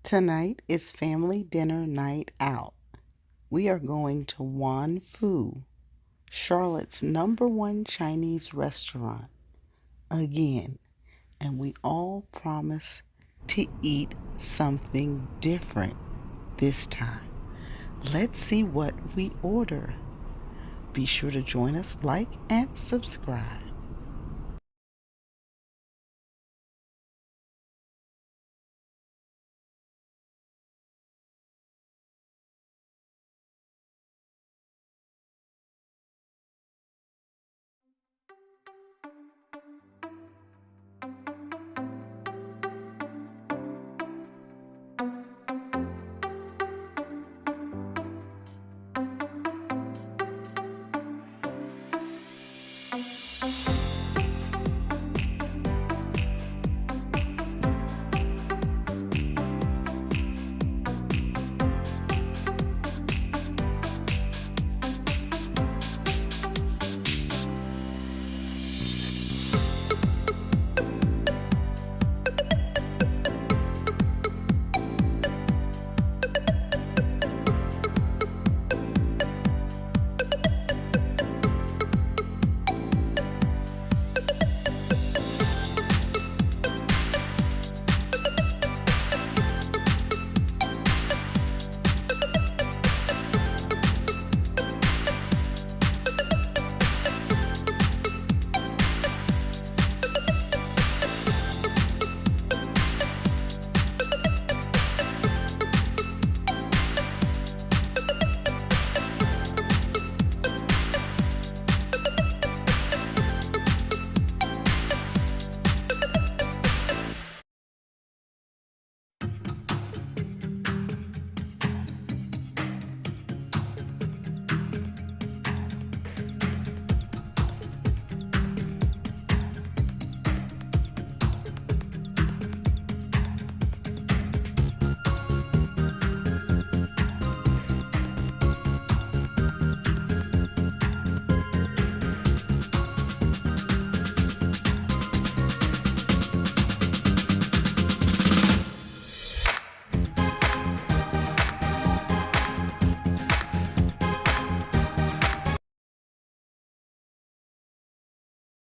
Tonight is family dinner night out. We are going to Wan Fu, Charlotte's #1 Chinese restaurant, again, and we all promise to eat something different this time. Let's see what we order. Be sure to join us, like, and subscribe.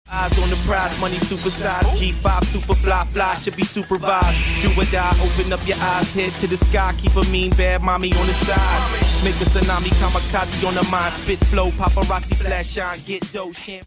Eyes on the prize, money supersized, G5 super fly, should be supervised. Do or die, open up your eyes, head to the sky, keep a mean bad mommy on the side. Make a tsunami, kamikaze on the mind, spit flow, paparazzi, flash shine, get dough, champ.